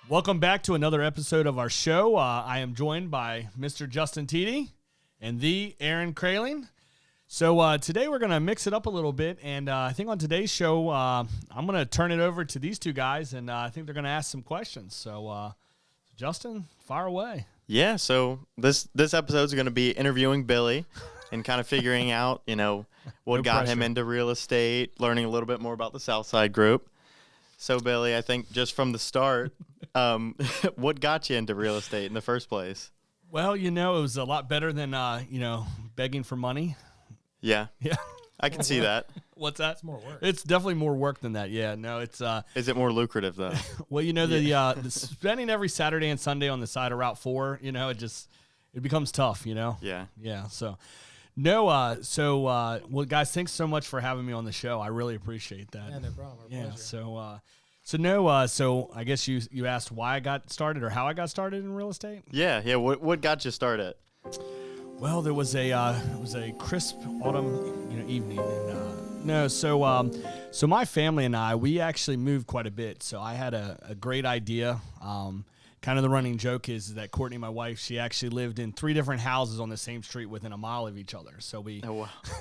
Welcome back to another episode of our show. I am joined by Mr. Justin Teedy and the Aaron Kraling. So today we're going to mix it up a little bit, and I think on today's show I'm going to turn it over to these two guys, and I think they're going to ask some questions. So Justin, fire away. Yeah, so this episode is going to be interviewing Billy and kind of figuring out, what got him into real estate, learning a little bit more about the Southside Group. So, Billy, I think just from the start, what got you into real estate in the first place? Well, it was a lot better than, begging for money. Yeah. Yeah. I can see that. What's that? It's more work. It's definitely more work than that. Yeah, no, it's Is it more lucrative though? well, the spending every Saturday and Sunday on the side of Route 4, it becomes tough, Yeah. Yeah, so well, guys, thanks so much for having me on the show. I really appreciate that. Yeah, no problem. Our pleasure. So I guess you asked why I got started or how I got started in real estate? Yeah. What got you started? Well, it was a crisp autumn, evening, and so my family and I, we actually moved quite a bit. So I had a great idea. Kind of the running joke is that Courtney, my wife, she actually lived in 3 different houses on the same street within a mile of each other. So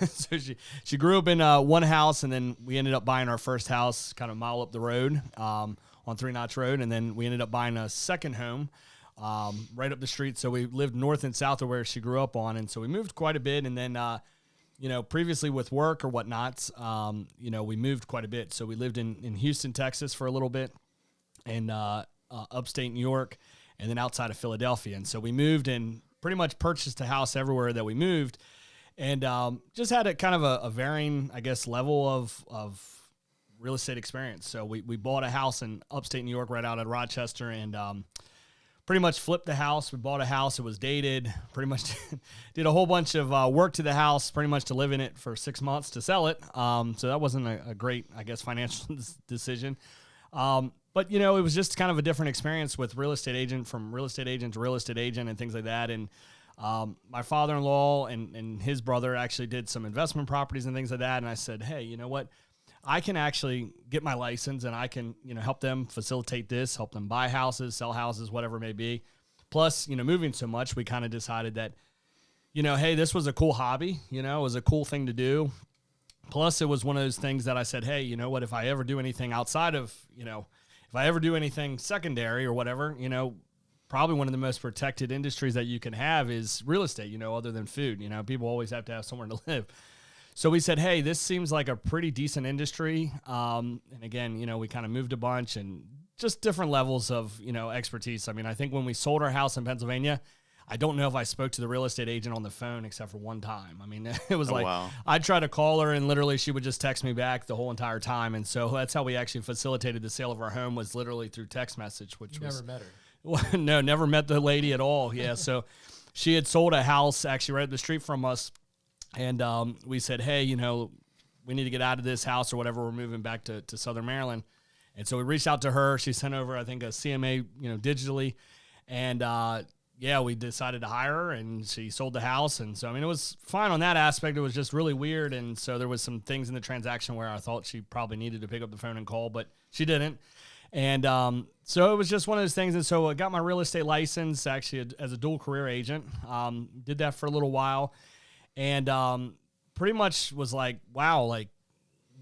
so she grew up in one house, and then we ended up buying our first house kind of a mile up the road on 3 Notch Road, and then we ended up buying a second home right up the street. So we lived north and south of where she grew up on, and so we moved quite a bit. And then previously with work or whatnot, we moved quite a bit. So we lived in Houston, Texas for a little bit, and upstate New York, and then outside of Philadelphia. And so we moved and pretty much purchased a house everywhere that we moved, and just had a kind of a varying, I guess, level of real estate experience. So we bought a house in upstate New York right out of Rochester, and pretty much flipped the house. We bought a house. It was dated. Pretty much did a whole bunch of work to the house, pretty much to live in it for 6 months to sell it. So that wasn't a great, I guess, financial decision. But, it was just kind of a different experience with real estate agent, from real estate agent to real estate agent and things like that. And my father-in-law and his brother actually did some investment properties and things like that. And I said, hey, you know what? I can actually get my license, and I can, help them facilitate this, help them buy houses, sell houses, whatever it may be. Plus, moving so much, we kind of decided that, hey, this was a cool hobby, it was a cool thing to do. Plus, it was one of those things that I said, hey, you know what, if I ever do anything outside of, if I ever do anything secondary or whatever, probably one of the most protected industries that you can have is real estate, other than food. People always have to have somewhere to live. So we said, hey, this seems like a pretty decent industry. And again, we kind of moved a bunch and just different levels of, expertise. I mean, I think when we sold our house in Pennsylvania, I don't know if I spoke to the real estate agent on the phone except for one time. I mean, it was wow. I'd try to call her, and literally she would just text me back the whole entire time. And so that's how we actually facilitated the sale of our home, was literally through text message, which never met her. Well, no, never met the lady at all. Yeah. So she had sold a house actually right up the street from us. And we said, hey, we need to get out of this house or whatever. We're moving back to Southern Maryland. And so we reached out to her. She sent over, I think, a CMA, digitally. And, we decided to hire her, and she sold the house. And so, it was fine on that aspect. It was just really weird. And so there was some things in the transaction where I thought she probably needed to pick up the phone and call, but she didn't. And so it was just one of those things. And so I got my real estate license actually as a dual career agent. Did that for a little while. And pretty much was like, wow, like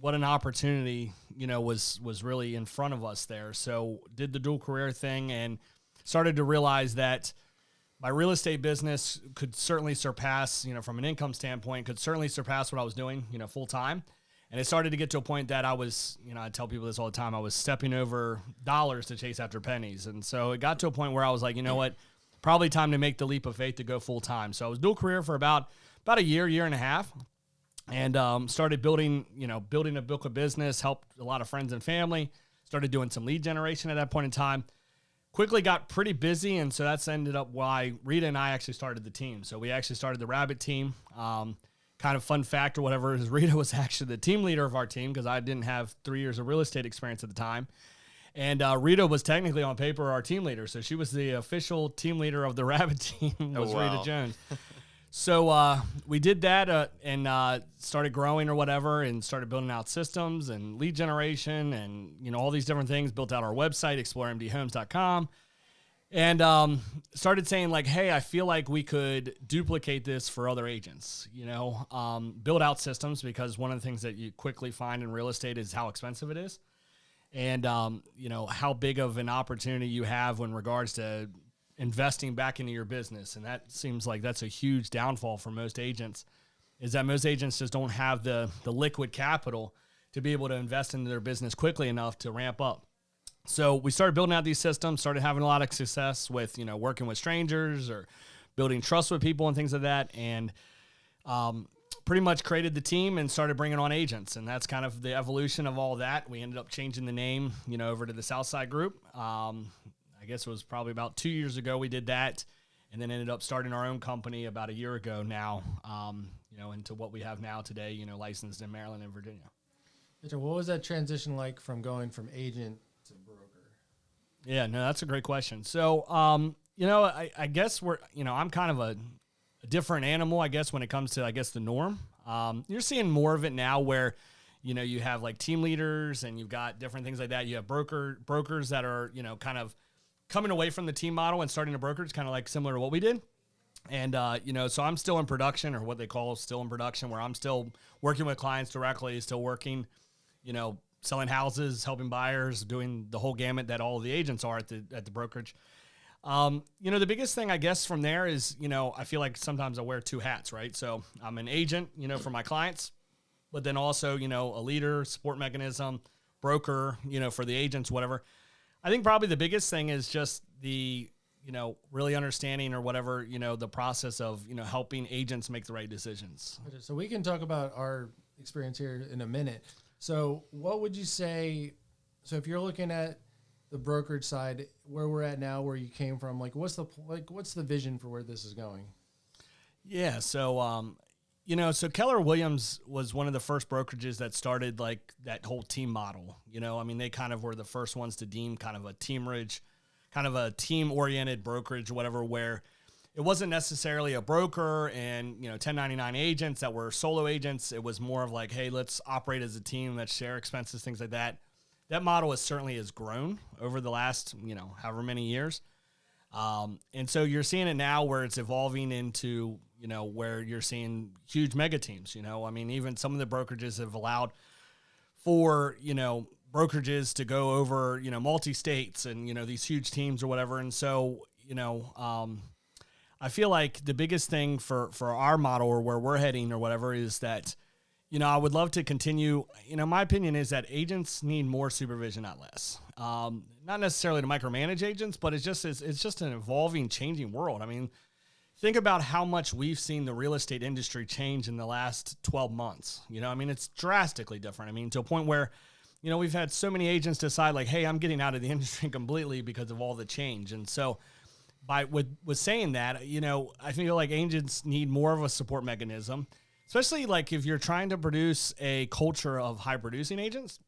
what an opportunity, was really in front of us there. So did the dual career thing and started to realize that my real estate business could certainly surpass, from an income standpoint, could certainly surpass what I was doing, full time. And it started to get to a point that I was, I tell people this all the time, I was stepping over dollars to chase after pennies. And so it got to a point where I was like, you know what, probably time to make the leap of faith to go full time. So I was dual career for about a year and a half, and started building a book of business, helped a lot of friends and family, started doing some lead generation at that point in time. Quickly got pretty busy, and so that's ended up why Rita and I actually started the team. So we actually started the Rabbit team. Kind of fun fact or whatever is Rita was actually the team leader of our team because I didn't have 3 years of real estate experience at the time. And Rita was technically on paper our team leader. So she was the official team leader of the Rabbit team, was Rita Jones. So we did that and started growing or whatever, and started building out systems and lead generation and all these different things. Built out our website, exploremdhomes.com, and started saying like, hey, I feel like we could duplicate this for other agents. Build out systems, because one of the things that you quickly find in real estate is how expensive it is, and how big of an opportunity you have in regards to investing back into your business. And that seems like that's a huge downfall for most agents, is that most agents just don't have the liquid capital to be able to invest into their business quickly enough to ramp up. So we started building out these systems, started having a lot of success with, working with strangers or building trust with people and things like that. And pretty much created the team and started bringing on agents. And that's kind of the evolution of all that. We ended up changing the name, over to the Southside Group. I guess it was probably about 2 years ago we did that, and then ended up starting our own company about a year ago now, into what we have now today, licensed in Maryland and Virginia. What was that transition like from going from agent to broker? Yeah, no, that's a great question. So, I guess I'm kind of a different animal, I guess, when it comes to, the norm. You're seeing more of it now where, you have like team leaders and you've got different things like that. You have brokers that are, kind of coming away from the team model and starting a brokerage, kind of like similar to what we did. And, so I'm still in production, or what they call still in production, where I'm still working with clients directly, still working, selling houses, helping buyers, doing the whole gamut that all of the agents are at the brokerage. The biggest thing, I guess, from there is, I feel like sometimes I wear two hats, right? So I'm an agent, for my clients, but then also, a leader, support mechanism, broker, for the agents, whatever. I think probably the biggest thing is just the, really understanding or whatever, the process of, helping agents make the right decisions. So we can talk about our experience here in a minute. So what would you say, so if you're looking at the brokerage side, where we're at now, where you came from, what's the vision for where this is going? Yeah. So, so Keller Williams was one of the first brokerages that started like that whole team model. They kind of were the first ones to deem kind of a teamorage, kind of a team-oriented brokerage, whatever, where it wasn't necessarily a broker and, 1099 agents that were solo agents. It was more of like, hey, let's operate as a team, let's share expenses, things like that. That model has grown over the last, however many years. And so you're seeing it now where it's evolving into, where you're seeing huge mega teams, even some of the brokerages have allowed for, brokerages to go over, multi-states and, these huge teams or whatever. And so, I feel like the biggest thing for our model, or where we're heading or whatever, is that, I would love to continue. My opinion is that agents need more supervision, not less. Not necessarily to micromanage agents, but it's just an evolving, changing world. Think about how much we've seen the real estate industry change in the last 12 months. It's drastically different. To a point where, we've had so many agents decide like, hey, I'm getting out of the industry completely because of all the change. And so with saying that, I feel like agents need more of a support mechanism, especially like if you're trying to produce a culture of high producing agents.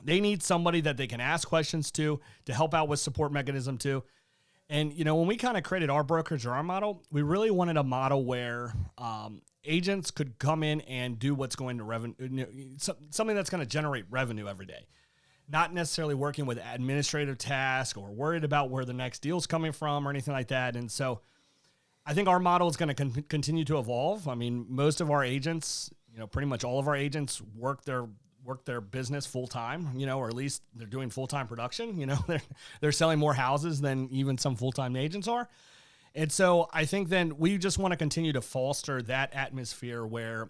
They need somebody that they can ask questions to help out with support mechanism too. And, when we kind of created our brokerage or our model, we really wanted a model where agents could come in and do what's going to revenue, something that's going to generate revenue every day. Not necessarily working with administrative tasks or worried about where the next deal's coming from or anything like that. And so I think our model is going to continue to evolve. Most of our agents, pretty much all of our agents work their business full time, or at least they're doing full-time production. They're selling more houses than even some full-time agents are. And so I think then we just want to continue to foster that atmosphere where,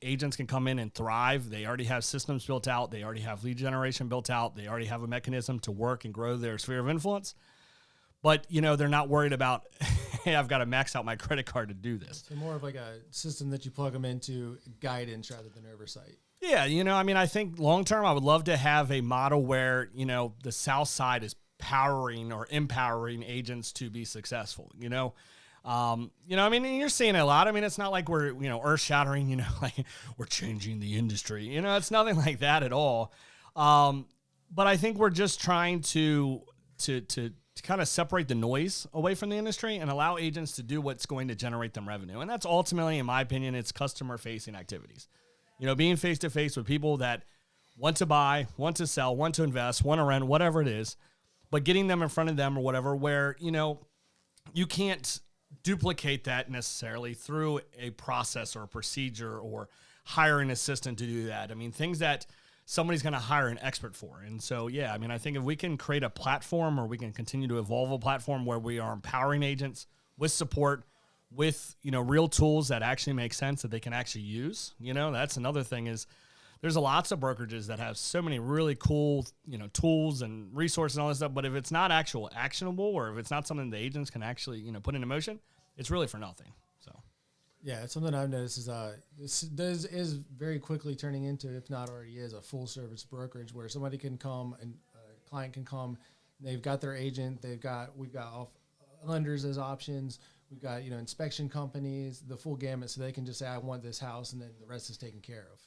agents can come in and thrive. They already have systems built out. They already have lead generation built out. They already have a mechanism to work and grow their sphere of influence. But, they're not worried about, hey, I've got to max out my credit card to do this. So more of like a system that you plug them into, guidance rather than oversight. Yeah, I think long-term, I would love to have a model where, the South Side is powering or empowering agents to be successful, and you're seeing it a lot. It's not like we're, earth-shattering, like we're changing the industry. It's nothing like that at all. But I think we're just trying to to kind of separate the noise away from the industry and allow agents to do what's going to generate them revenue. And that's ultimately, in my opinion, it's customer-facing activities. You know, being face-to-face with people that want to buy, want to sell, want to invest, want to rent, whatever it is, but getting them in front of them or whatever, where, you know, you can't duplicate that necessarily through a process or a procedure or hire an assistant to do that. I mean, things that somebody's going to hire an expert for. And so, yeah, I mean, I think if we can create a platform or we can continue to evolve a platform where we are empowering agents with support, with, you know, real tools that actually make sense that they can actually use, you know, that's another thing is there's lots of brokerages that have so many really cool, you know, tools and resources and all this stuff. But if it's not actionable or if it's not something the agents can actually, you know, put into motion, it's really for nothing. So. Yeah, it's something I've noticed is is very quickly turning into, if not already is, a full service brokerage where somebody can come and a client can come. They've got their agent. We've got lenders as options. We've got, you know, inspection companies, the full gamut, so they can just say, I want this house, and then the rest is taken care of.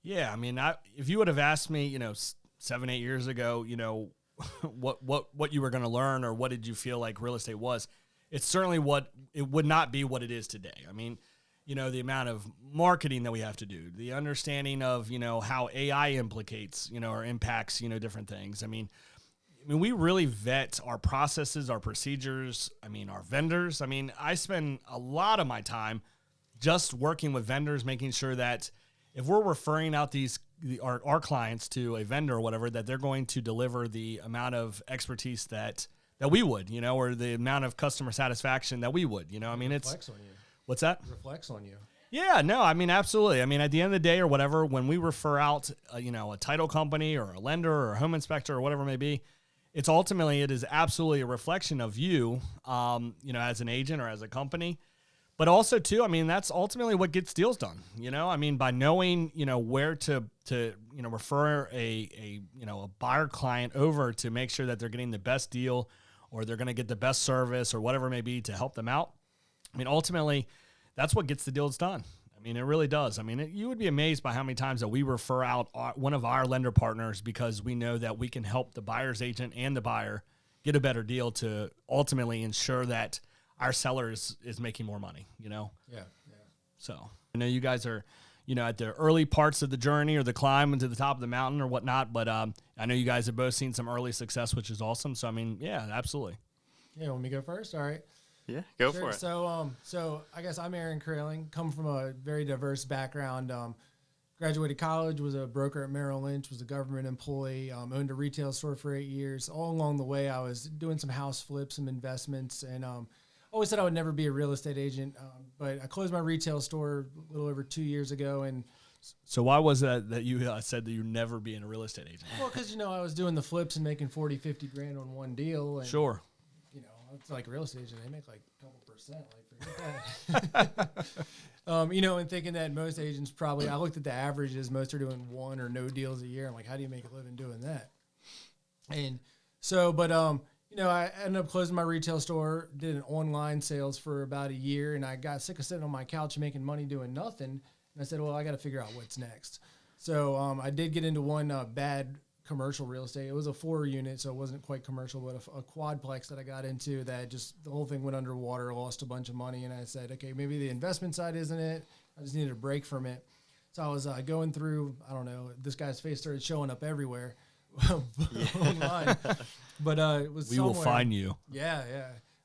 Yeah, I mean, if you would have asked me, you know, 7-8 years ago, you know, what you were going to learn or what did you feel like real estate was, it's certainly it would not be what it is today. I mean, you know, the amount of marketing that we have to do, the understanding of, you know, how AI implicates, you know, or impacts, you know, different things. I mean, we really vet our processes, our procedures. I mean, our vendors. I mean, I spend a lot of my time just working with vendors, making sure that if we're referring out our clients to a vendor or whatever, that they're going to deliver the amount of expertise that we would, you know, or the amount of customer satisfaction that we would, you know. I mean, Reflects on you. What's that? Reflects on you. Yeah, no, I mean, absolutely. I mean, at the end of the day or whatever, when we refer out, you know, a title company or a lender or a home inspector or whatever it may be, it is absolutely a reflection of you, you know, as an agent or as a company. But also, too, I mean, that's ultimately what gets deals done. You know, I mean, by knowing, you know, where to you know, refer a you know, a buyer client over to make sure that they're getting the best deal or they're going to get the best service or whatever it may be to help them out. I mean, ultimately, that's what gets the deals done. I mean, it really does. I mean, you would be amazed by how many times that we refer out one of our lender partners because we know that we can help the buyer's agent and the buyer get a better deal to ultimately ensure that our seller is making more money, you know? Yeah. So I know you guys are, you know, at the early parts of the journey or the climb into the top of the mountain or whatnot, but I know you guys have both seen some early success, which is awesome. So, I mean, yeah, absolutely. Yeah, want me to go first? All right. Yeah, go Sure. for it. So I guess I'm Aaron Kraling, come from a very diverse background. Graduated college, was a broker at Merrill Lynch, was a government employee, owned a retail store for 8 years. All along the way, I was doing some house flips, some investments, and always said I would never be a real estate agent. But I closed my retail store a little over 2 years ago, and so why was that you said that you'd never be in a real estate agent? well, because, you know, I was doing the flips and making 40, 50 grand on one deal. And, Sure. you know, it's like a real estate agent, they make like a couple percent. Like, forget that. You know, and thinking that most agents probably, I looked at the averages, most are doing one or no deals a year. I'm like, how do you make a living doing that? And so, but, you know, I ended up closing my retail store, did an online sales for about a year, and I got sick of sitting on my couch making money doing nothing. And I said, well, I got to figure out what's next. So I did get into one bad commercial real estate. It was a 4-unit, so it wasn't quite commercial, but a quadplex that I got into that just the whole thing went underwater, lost a bunch of money. And I said, okay, maybe the investment side isn't it. I just needed a break from it. So I was going through, I don't know, this guy's face started showing up everywhere online. But it was We will find you. Yeah.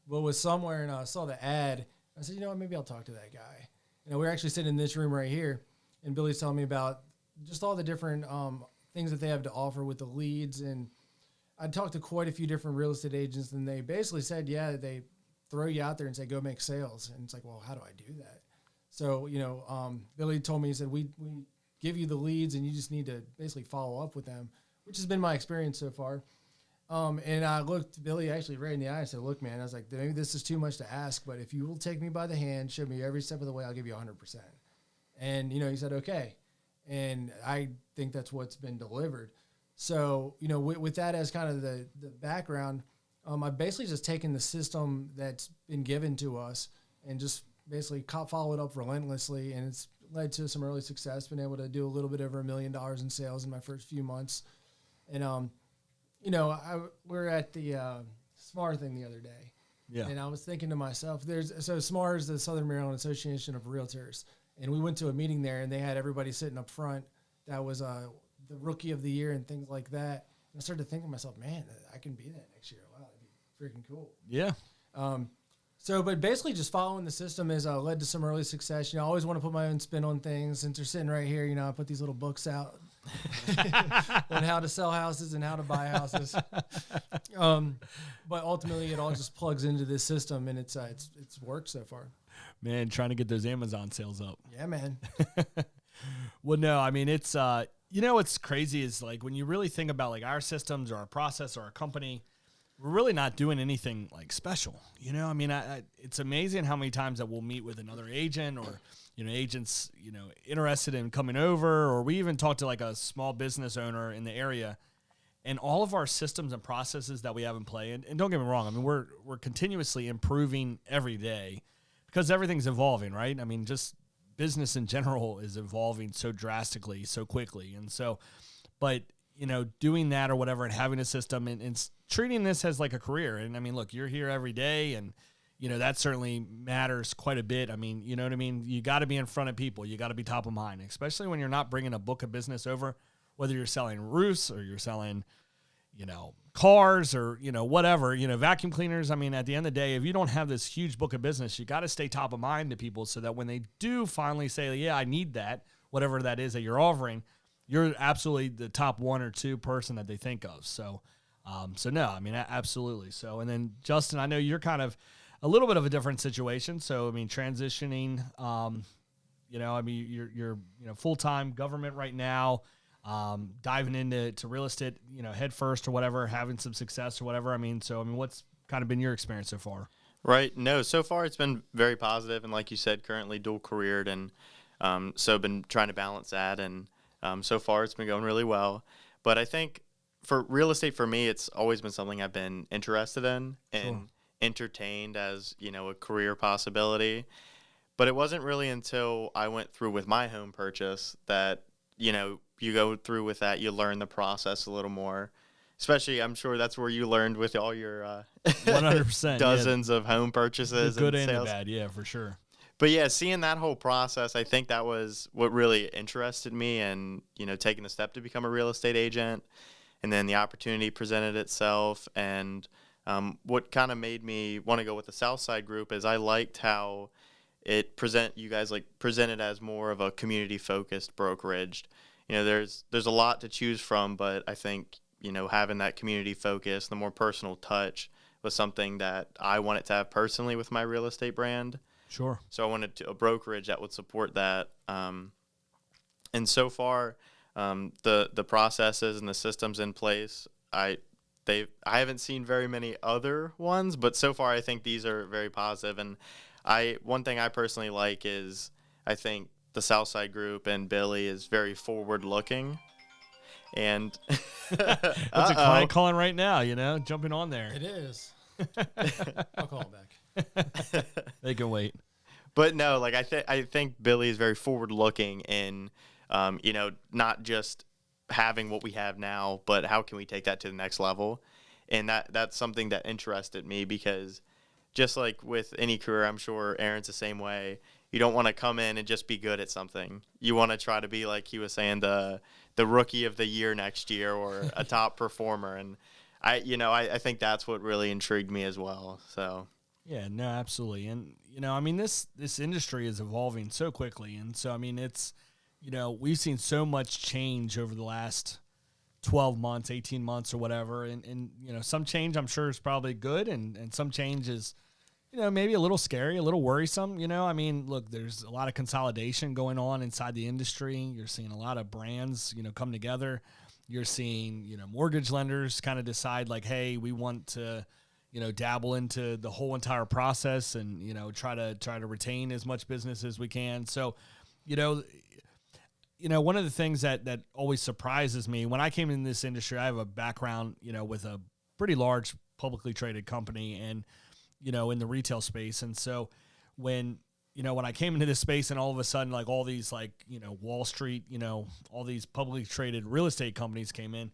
Well, it was somewhere, and I saw the ad. I said, you know what, maybe I'll talk to that guy. You know, we're actually sitting in this room right here, and Billy's telling me about just all the different things that they have to offer with the leads. And I talked to quite a few different real estate agents, and they basically said, yeah, they throw you out there and say, go make sales. And it's like, well, how do I do that? So, you know, Billy told me, he said, we give you the leads and you just need to basically follow up with them, which has been my experience so far. And I looked Billy actually right in the eye and said, look, man, I was like, maybe this is too much to ask, but if you will take me by the hand, show me every step of the way, I'll give you 100%. And, you know, he said, okay. And I think that's what's been delivered. So, you know, with that as kind of the background, I've basically just taken the system that's been given to us and just basically followed up relentlessly. And it's led to some early success, been able to do a little bit over $1 million in sales in my first few months. And, you know, we're at the SMAR thing the other day. Yeah. And I was thinking to myself, so SMAR is the Southern Maryland Association of Realtors. And we went to a meeting there, and they had everybody sitting up front that was the rookie of the year and things like that. And I started thinking to myself, man, I can be that next year. Wow, that'd be freaking cool. Yeah. But basically just following the system has led to some early success. I always want to put my own spin on things. Since they're sitting right here, I put these little books out on how to sell houses and how to buy houses. But ultimately, it all just plugs into this system, and it's worked so far. Man, trying to get those Amazon sales up. Yeah, man. Well, no, I mean, it's, what's crazy is like when you really think about like our systems or our process or our company, we're really not doing anything like special. I mean, it's amazing how many times that we'll meet with another agent or, agents, interested in coming over, or we even talk to like a small business owner in the area, and all of our systems and processes that we have in play. And don't get me wrong. I mean, we're continuously improving every day because everything's evolving, right? I mean, just business in general is evolving so drastically, so quickly. And so, but doing that or whatever and having a system and treating this as like a career. And I mean, look, you're here every day, and, that certainly matters quite a bit. I mean, you know what I mean? You got to be in front of people. You got to be top of mind, especially when you're not bringing a book of business over, whether you're selling roofs or you're selling, cars or, whatever, vacuum cleaners. I mean, at the end of the day, if you don't have this huge book of business, you got to stay top of mind to people so that when they do finally say, yeah, I need that, whatever that is that you're offering, you're absolutely the top one or two person that they think of. So no, I mean, absolutely. So, and then Justin, I know you're kind of a little bit of a different situation. So, I mean, transitioning, I mean, you're full-time government right now, diving into real estate, head first or whatever, having some success or whatever. I mean, what's kind of been your experience so far? Right. No, so far it's been very positive. And like you said, currently dual careered, and so been trying to balance that. And so far it's been going really well. But I think for real estate, for me, it's always been something I've been interested in and entertained as, a career possibility. But it wasn't really until I went through with my home purchase that, you go through with that, you learn the process a little more. Especially, I'm sure that's where you learned with all your 100% dozens of home purchases. The good and and sales. the bad, yeah, for sure. But yeah, seeing that whole process, I think that was what really interested me, and taking the step to become a real estate agent, and then the opportunity presented itself. And what kind of made me want to go with the Southside Group is I liked how you guys presented as more of a community focused brokerage. There's a lot to choose from, but I think having that community focus, the more personal touch, was something that I wanted to have personally with my real estate brand. Sure. So I wanted a brokerage that would support that. And so far, the processes and the systems in place, I haven't seen very many other ones, but so far I think these are very positive. And one thing I personally like is I think the Southside Group and Billy is very forward looking. And that's a client calling right now, jumping on there. It is. I'll call him back. They can wait. But no, I think Billy is very forward looking in, not just having what we have now, but how can we take that to the next level? And that's something that interested me, because just like with any career, I'm sure Aaron's the same way. You don't want to come in and just be good at something. You want to try to be, like he was saying, the rookie of the year next year, or a top performer. And I think that's what really intrigued me as well. So yeah, no, absolutely. And this industry is evolving so quickly, and so it's we've seen so much change over the last 12 months, 18 months or whatever, and some change I'm sure is probably good, and some change is maybe a little scary, a little worrisome. Look, there's a lot of consolidation going on inside the industry. You're seeing a lot of brands, come together. You're seeing, mortgage lenders kind of decide like, hey, we want to, dabble into the whole entire process and, try to retain as much business as we can. So, one of the things that always surprises me when I came in this industry, I have a background, with a pretty large publicly traded company and, in the retail space. And so when I came into this space and all of a sudden, like all these Wall Street, all these publicly traded real estate companies came in,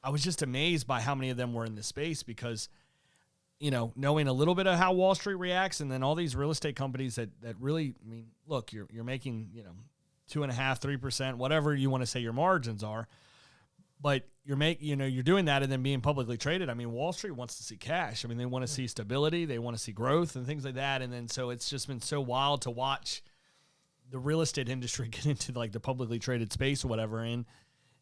I was just amazed by how many of them were in this space, because, knowing a little bit of how Wall Street reacts, and then all these real estate companies that really, I mean, look, you're making, 2.5%, 3%, whatever you want to say your margins are, but you're doing that and then being publicly traded. I mean, Wall Street wants to see cash. I mean, they want to see stability, they want to see growth and things like that. And then so it's just been so wild to watch the real estate industry get into like the publicly traded space or whatever. And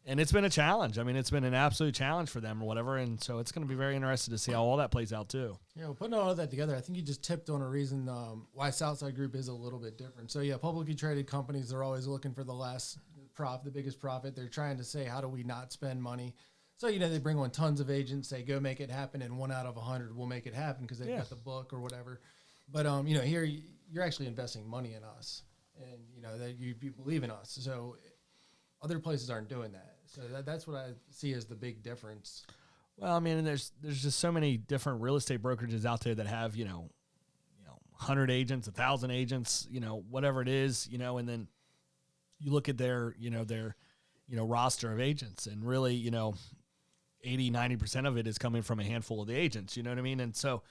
it's been a challenge. I mean, it's been an absolute challenge for them or whatever. And so it's going to be very interesting to see how all that plays out too. Putting all of that together, I think you just tipped on a reason why Southside Group is a little bit different. So publicly traded companies, they're always looking for the biggest profit. They're trying to say, how do we not spend money? So, they bring on tons of agents, say, go make it happen. And 1 out of 100 will make it happen because they've got the book or whatever. But, here you're actually investing money in us and, that you believe in us. So other places aren't doing that. So that's what I see as the big difference. Well, I mean, there's just so many different real estate brokerages out there that have, 100 agents, 1,000 agents, whatever it is, and then you look at their roster of agents and really, 80, 90% of it is coming from a handful of the agents, you know what I mean? And so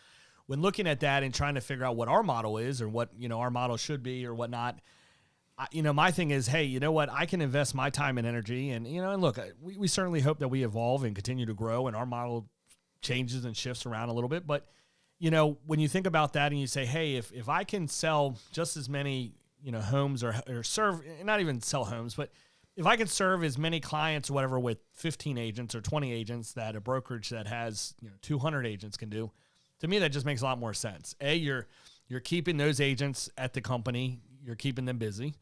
when looking at that and trying to figure out what our model is or what, our model should be or whatnot, my thing is, hey, you know what? I can invest my time and energy and, and look, we certainly hope that we evolve and continue to grow and our model changes and shifts around a little bit. But, when you think about that and you say, hey, if I can sell just as many, homes or serve, not even sell homes, but if I can serve as many clients or whatever with 15 agents or 20 agents that a brokerage that has, 200 agents can do, to me, that just makes a lot more sense. You're keeping those agents at the company, you're keeping them busy.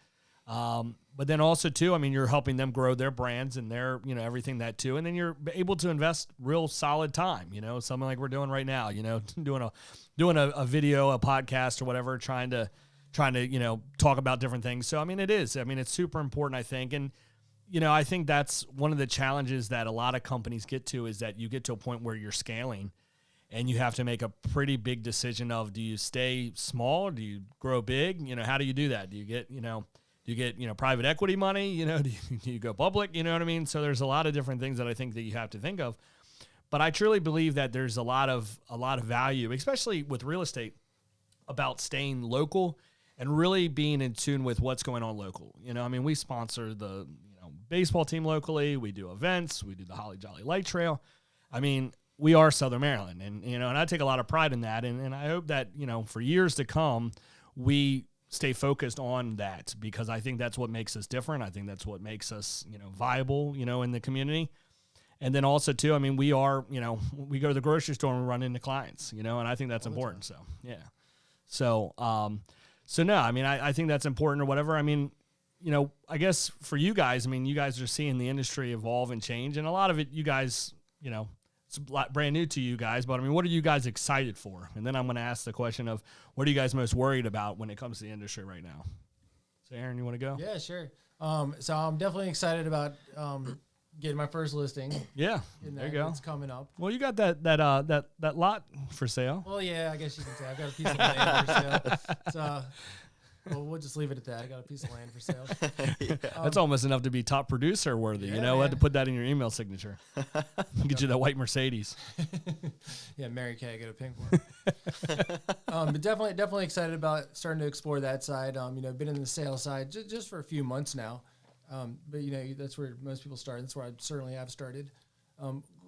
But then also too, I mean, you're helping them grow their brands and their, everything that too. And then you're able to invest real solid time, something like we're doing right now, doing a video, a podcast or whatever, trying to, talk about different things. So, I mean, it's super important, I think. And, I think that's one of the challenges that a lot of companies get to is that you get to a point where you're scaling and you have to make a pretty big decision of, do you stay small? Do you grow big? How do you do that? Do you get, private equity money? Do you go public? You know what I mean? So there's a lot of different things that I think that you have to think of. But I truly believe that there's a lot of value, especially with real estate, about staying local and really being in tune with what's going on local. I mean, we sponsor the baseball team locally. We do events. We do the Holly Jolly Light Trail. I mean, we are Southern Maryland, and and I take a lot of pride in that. And I hope that for years to come, we stay focused on that because I think that's what makes us different. I think that's what makes us viable in the community. And then also too, I mean, we are we go to the grocery store and we run into clients, and I think that's important. So yeah, so no, I mean, I think that's important or whatever. I mean, I guess for you guys, I mean, you guys are seeing the industry evolve and change, and a lot of it, you guys, it's brand new to you guys, but I mean, what are you guys excited for? And then I'm going to ask the question of what are you guys most worried about when it comes to the industry right now? So Aaron, you want to go? Yeah, sure. So I'm definitely excited about getting my first listing. Yeah, there you go. It's coming up. Well, you got that lot for sale. Well, yeah, I guess you can say I've got a piece of land for sale. So, well, we'll just leave it at that. I got a piece of land for sale. Yeah. That's almost enough to be top producer worthy. Yeah, I had to put that in your email signature. Get you that white Mercedes. Yeah, Mary Kay, I got a pink one. But definitely excited about starting to explore that side. Been in the sales side just for a few months now. But that's where most people start. That's where I certainly have started.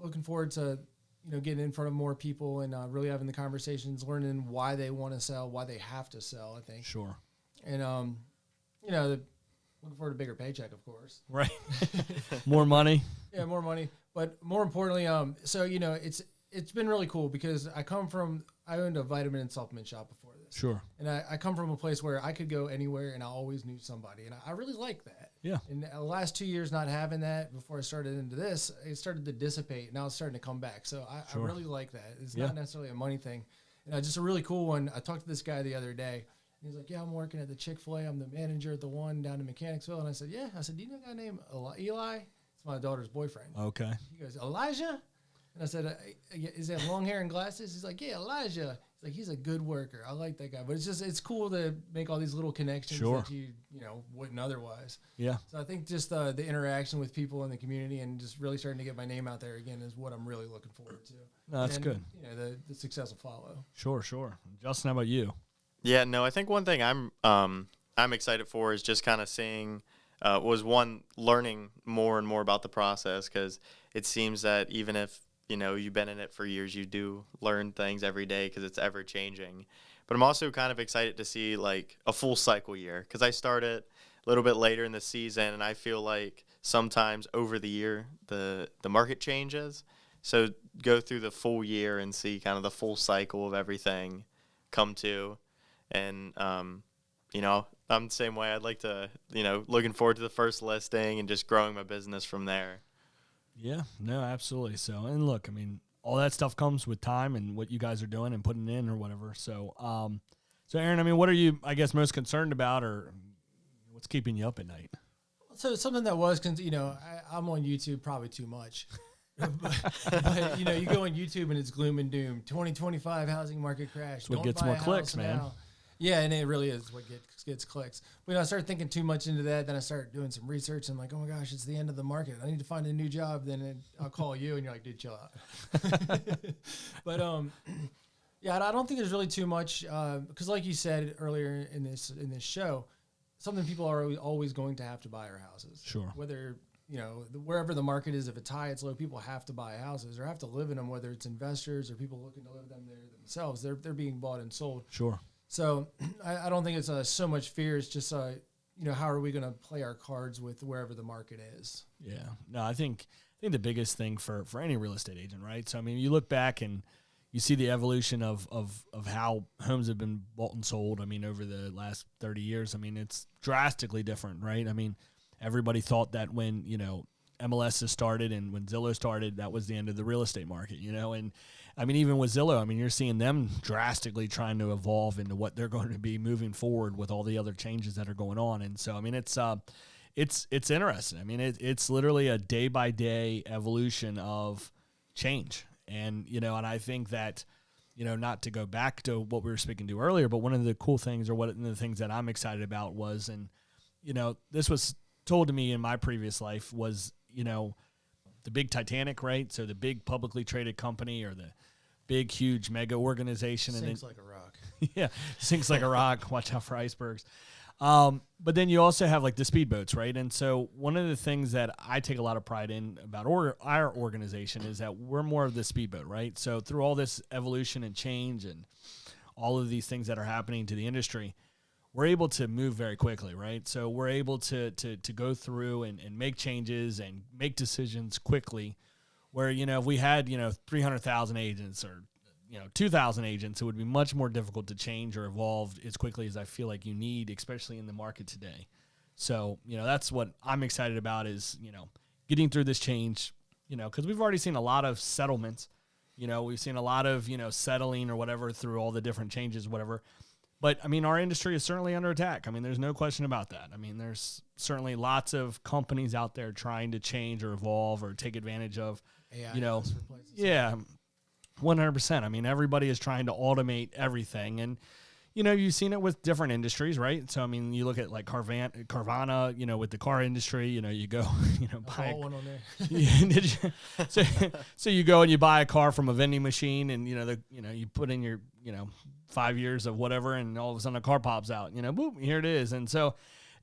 Looking forward to getting in front of more people and really having the conversations, learning why they want to sell, why they have to sell. I think sure. And looking forward to a bigger paycheck, of course. Right. More money. Yeah, more money. But more importantly, so it's been really cool because I owned a vitamin and supplement shop before this. Sure. And I come from a place where I could go anywhere and I always knew somebody. And I really like that. Yeah. And the last 2 years not having that before I started into this, it started to dissipate. Now it's starting to come back. So I really like that. It's not necessarily a money thing. And just a really cool one. I talked to this guy the other day. And he's like, yeah, I'm working at the Chick-fil-A. I'm the manager at the one down in Mechanicsville. And I said, yeah. I said, do you know a guy named Eli? It's my daughter's boyfriend. Okay. He goes, Elijah? And I said, is that long hair and glasses? He's like, yeah, Elijah. It's like, he's a good worker. I like that guy. But it's cool to make all these little connections that you wouldn't otherwise. Yeah. So I think just the interaction with people in the community and just really starting to get my name out there again is what I'm really looking forward to. No, that's good. The success will follow. Sure. Justin, how about you? Yeah, no, I think one thing I'm excited for is just kind of seeing learning more and more about the process, because it seems that even if you've been in it for years, you do learn things every day because it's ever changing. But I'm also kind of excited to see like a full cycle year, because I started a little bit later in the season, and I feel like sometimes over the year the market changes. So go through the full year and see kind of the full cycle of everything come to. And I'm the same way. I'd like to, looking forward to the first listing and just growing my business from there. Yeah, no, absolutely. So, and look, I mean, all that stuff comes with time and what you guys are doing and putting in or whatever. So, Aaron, I mean, what are you, I guess, most concerned about, or what's keeping you up at night? So something that was, I'm on YouTube probably too much. but you go on YouTube and it's gloom and doom. 2025 housing market crash. That's what gets more clicks, man. Yeah, and it really is what gets clicks. But I started thinking too much into that. Then I started doing some research. And I'm like, oh my gosh, it's the end of the market. I need to find a new job. Then I'll call you, and you're like, dude, chill out. But yeah, I don't think there's really too much because, like you said earlier in this show, something people are always going to have to buy our houses. Sure. Whether wherever the market is, if it's high, it's low, people have to buy houses or have to live in them. Whether it's investors or people looking to live in them themselves, they're being bought and sold. Sure. So I don't think it's so much fear. It's just, how are we going to play our cards with wherever the market is? Yeah. No, I think the biggest thing for any real estate agent, right? So, I mean, you look back and you see the evolution of how homes have been bought and sold. I mean, over the last 30 years, I mean, it's drastically different, right? I mean, everybody thought that when, MLS has started and when Zillow started, that was the end of the real estate market, and I mean, even with Zillow, I mean, you're seeing them drastically trying to evolve into what they're going to be moving forward with all the other changes that are going on. And so, I mean, it's interesting. I mean, it's literally a day by day evolution of change. And, and I think that, not to go back to what we were speaking to earlier, but one of the cool things, or one of the things that I'm excited about was, and, this was told to me in my previous life was, the big Titanic, right? So the big publicly traded company, or the big, huge mega organization. Sinks like a rock. Yeah, sinks like a rock. Watch out for icebergs. But then you also have like the speedboats, right? And so one of the things that I take a lot of pride in about our organization is that we're more of the speedboat, right? So through all this evolution and change and all of these things that are happening to the industry, we're able to move very quickly, right? So we're able to go through and make changes and make decisions quickly, where, if we had, 300,000 agents or, 2,000 agents, it would be much more difficult to change or evolve as quickly as I feel like you need, especially in the market today. So, that's what I'm excited about is, getting through this change, because we've already seen a lot of settlements, we've seen a lot of, settling or whatever through all the different changes, whatever. But, I mean, our industry is certainly under attack. I mean, there's no question about that. I mean, there's certainly lots of companies out there trying to change or evolve or take advantage of, AI yeah, 100%. I mean, everybody is trying to automate everything. And, you've seen it with different industries, right? So, I mean, you look at like Carvana, with the car industry, you go, buy one on there. so you go and you buy a car from a vending machine, and, you put in your, 5 years of whatever, and all of a sudden a car pops out, boop, here it is. And so,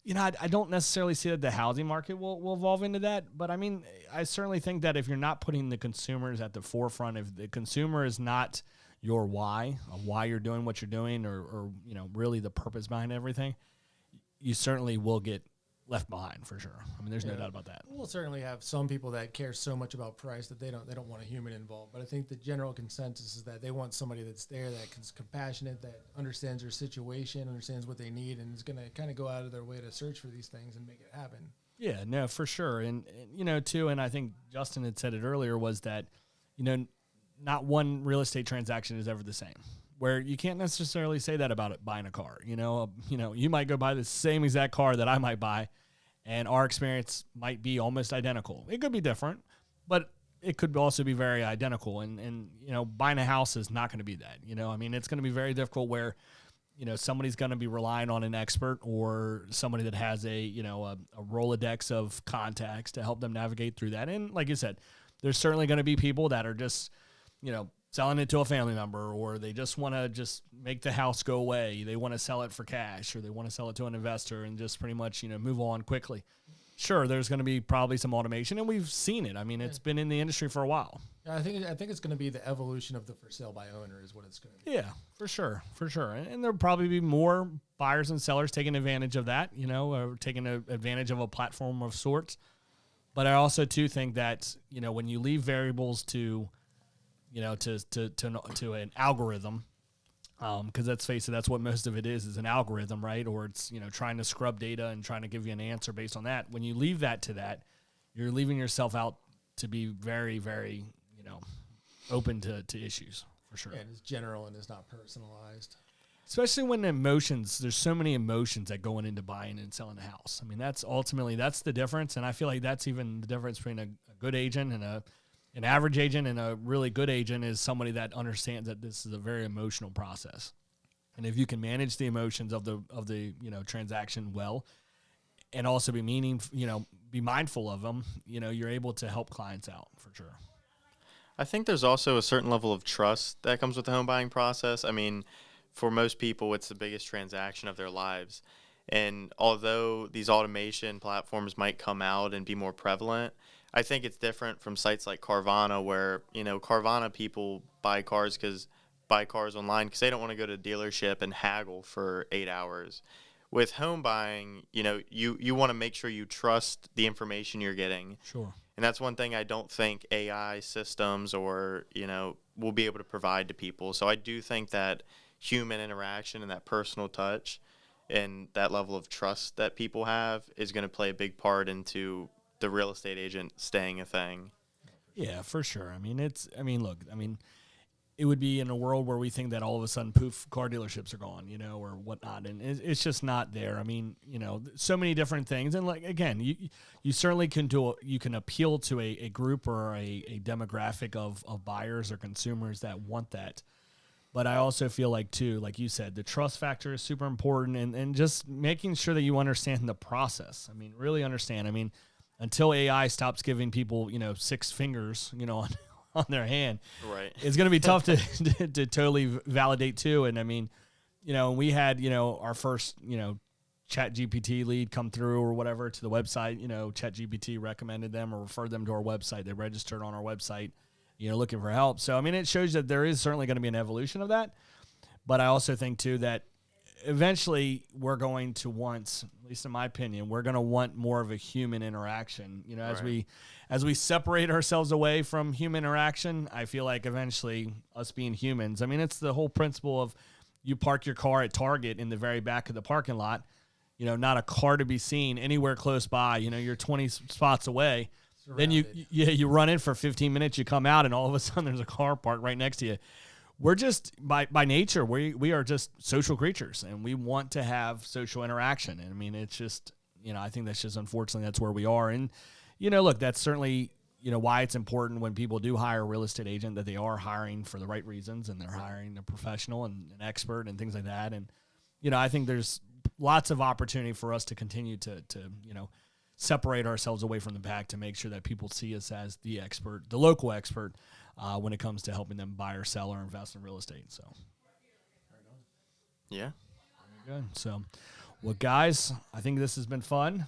I don't necessarily see that the housing market will evolve into that. But I mean, I certainly think that if you're not putting the consumers at the forefront, if the consumer is not your why, of why you're doing what you're doing, or really the purpose behind everything, you certainly will get left behind for sure. I mean, there's no doubt about that. We'll certainly have some people that care so much about price that they don't want a human involved. But I think the general consensus is that they want somebody that's there, that's compassionate, that understands their situation, understands what they need, and is going to kind of go out of their way to search for these things and make it happen. Yeah, no, for sure. And too, and I think Justin had said it earlier, was that, not one real estate transaction is ever the same. Where you can't necessarily say that about buying a car. You might go buy the same exact car that I might buy, and our experience might be almost identical. It could be different, but it could also be very identical. And buying a house is not going to be that. I mean, it's going to be very difficult where, somebody's going to be relying on an expert or somebody that has a Rolodex of contacts to help them navigate through that. And like you said, there's certainly going to be people that are just, selling it to a family member, or they just want to just make the house go away. They want to sell it for cash, or they want to sell it to an investor and just pretty much, move on quickly. Sure, there's going to be probably some automation, and we've seen it. I mean, it's been in the industry for a while. Yeah, I think it's going to be the evolution of the for sale by owner is what it's going to be. Yeah, for sure. And there'll probably be more buyers and sellers taking advantage of that, or taking advantage of a platform of sorts. But I also too think that, when you leave variables to an algorithm, because let's face it, that's what most of it is an algorithm, right? Or it's, trying to scrub data and trying to give you an answer based on that. When you leave that to that, you're leaving yourself out to be very, very, open to issues, for sure. Yeah, and it's general and it's not personalized. Especially when there's so many emotions that going into buying and selling a house. I mean, that's the difference. And I feel like that's even the difference between a good agent and an average agent and a really good agent is somebody that understands that this is a very emotional process. And if you can manage the emotions of the transaction well, and also be mindful of them, you're able to help clients out for sure. I think there's also a certain level of trust that comes with the home buying process. I mean, for most people, it's the biggest transaction of their lives. And although these automation platforms might come out and be more prevalent, I think it's different from sites like Carvana where, Carvana people buy cars online because they don't want to go to a dealership and haggle for 8 hours. With home buying, you want to make sure you trust the information you're getting. Sure. And that's one thing I don't think AI systems or, will be able to provide to people. So I do think that human interaction and that personal touch and that level of trust that people have is going to play a big part into the real estate agent staying a thing. Yeah, for sure. It would be in a world where we think that all of a sudden, poof, car dealerships are gone, or whatnot. And it's just not there. I mean, so many different things. And like, again, you certainly can appeal to a group or a demographic of buyers or consumers that want that. But I also feel like too, like you said, the trust factor is super important and just making sure that you understand the process. I mean, really understand. I mean, until AI stops giving people, 6 fingers, on their hand, right? It's going to be tough to totally validate too. And I mean, we had, our first, Chat GPT lead come through or whatever to the website, Chat GPT recommended them or referred them to our website. They registered on our website, looking for help. So, I mean, it shows that there is certainly going to be an evolution of that. But I also think too that eventually we're going to want, at least in my opinion, we're going to want more of a human interaction. As we separate ourselves away from human interaction, I feel like eventually us being humans, I mean, it's the whole principle of you park your car at Target in the very back of the parking lot, not a car to be seen anywhere close by, you're 20 spots away. Surrounded. Then you run in for 15 minutes, you come out and all of a sudden there's a car parked right next to you. We're just by nature, we are just social creatures and we want to have social interaction. And I mean, it's just, I think that's just, unfortunately, that's where we are. And, look, that's certainly, why it's important when people do hire a real estate agent that they are hiring for the right reasons and they're hiring a professional and an expert and things like that. And, I think there's lots of opportunity for us to continue to separate ourselves away from the pack to make sure that people see us as the expert, the local expert, when it comes to helping them buy or sell or invest in real estate. So, yeah. Very good. So, well, guys, I think this has been fun.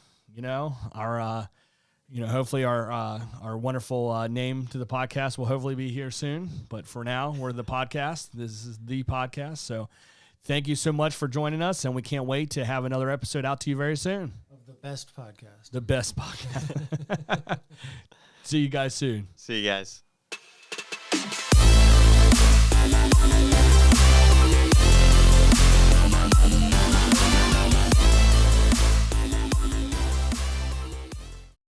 Hopefully our wonderful name to the podcast will hopefully be here soon. But for now, we're the podcast. This is the podcast. So, thank you so much for joining us, and we can't wait to have another episode out to you very soon. Of the best podcast. The best podcast. See you guys soon. See you guys.